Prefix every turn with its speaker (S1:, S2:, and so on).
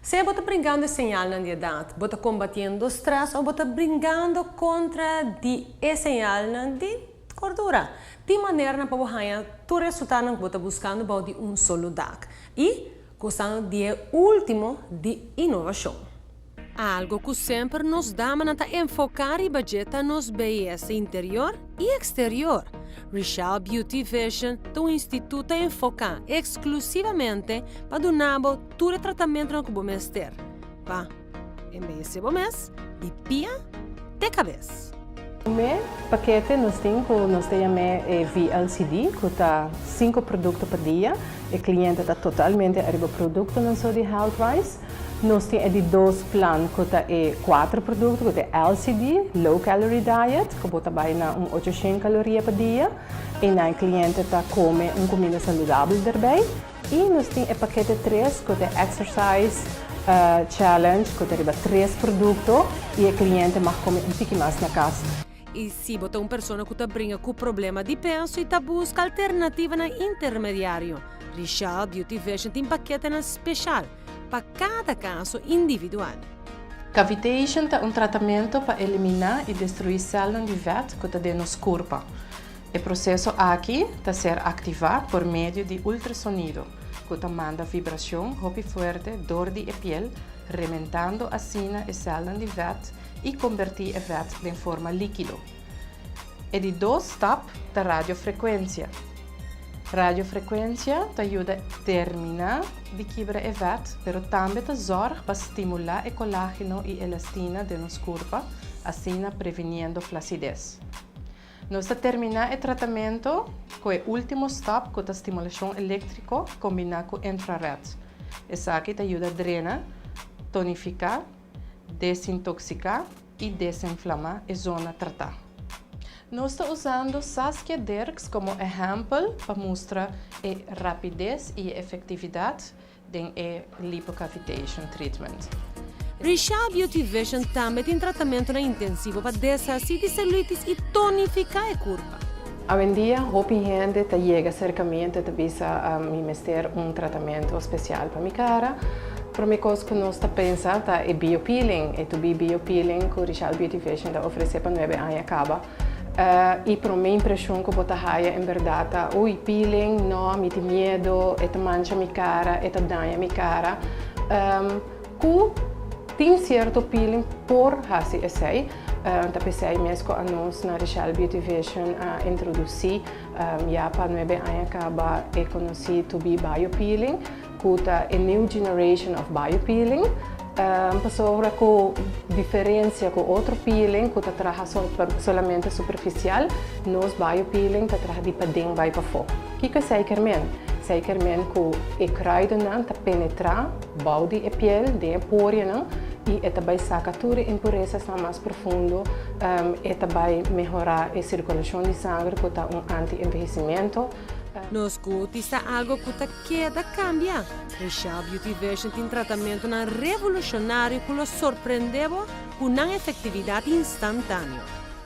S1: Se você está brincando señal na dieta, você está combatendo o stress ou você está brincando contra a señal de gordura. De maneira para você o resultado que você está buscando de solo dag. E gostando de último de inovação. Algo que sempre nos dá para enfocar e budgetar nos beleza interior e exterior. Richelle Beauty Vision é instituto enfocar exclusivamente para donar todo o tratamento que você ter. Para embellecer você de pia de cabeça.
S2: O meu paquete nós temos VLCD, que está 5 produtos por dia. O cliente está totalmente arriba produto não só de health-wise. Nós temos 2 planos, que está 4 produtos, que é LCD, Low Calorie Diet, que bota bem na 800 calorias por dia. E o cliente está come comida saudável daarbij. E nós temos o paquete 3, que é Exercise Challenge, que tem 3 produtos. E o cliente vai comer pouquinho mais na casa.
S1: E se você é uma pessoa que brinca com problema de peso e busca alternativa na intermediário, Richelle Beauty Vision tem paquete especial para cada caso individual.
S2: Cavitation é um tratamento para eliminar e destruir células de vet que está nos corpo. O processo aqui está ser ativado por meio de ultrassonido, que manda vibração muito forte dor de pele, rementando assim as células de vet e convertir o vet em forma líquido. E de 2 etapas da radiofrequência. Radiofrequência te ajuda a terminar de quebrar o vet, mas também te zorga para estimular o colágeno e elastina de nosso corpo, assim prevenindo flacidez. Nós terminamos o tratamento com o último step, com a estimulação elétrica combinada com infrared. Isso aqui te ajuda a drenar, tonificar, desintoxicar e desinflamar a zona tratada. Nós estamos usando Saskia Dirks como exemplo para mostrar a rapidez e a efetividade do lipocavitation treatment.
S1: Richelle Beauty Vision também tem tratamento intensivo para desfazer de celulites e tonificar o corpo.
S2: Hoje em dia, muita gente chega cercamente e visa me meter tratamento especial para minha cara. Para mim, coisa que nós pensamos é biopeeling. E o biopeeling que o Richelle Beauty Vision oferece para 9 anos acaba. E para mim, a impressão que eu tenho em verdade, o peeling não me tem medo, é mancha minha cara, é dano minha cara. Tem certo peeling por fazer isso. Então, pensei mesmo a nós na Richelle Beauty Vision a introduzir já para 9 anos acaba e conheci o biopeeling, que é a new generation of biopeeling. Pessoa com diferença com outro peeling que trabalha somente superficial, nós biopeeling trabalha de para dentro vai para fora. O que é sekermen? Sekermen que o kruiden penetra, boude a pele, de poriën e também saca toda a impureza mais profundo e também melhorar a circulação de sangue que é anti-envelhecimento.
S1: Nos cutis é algo que queda cambia. Richelle Beauty Vision tem tratamento revolucionário que lo surpreendeu com uma efetividade instantânea.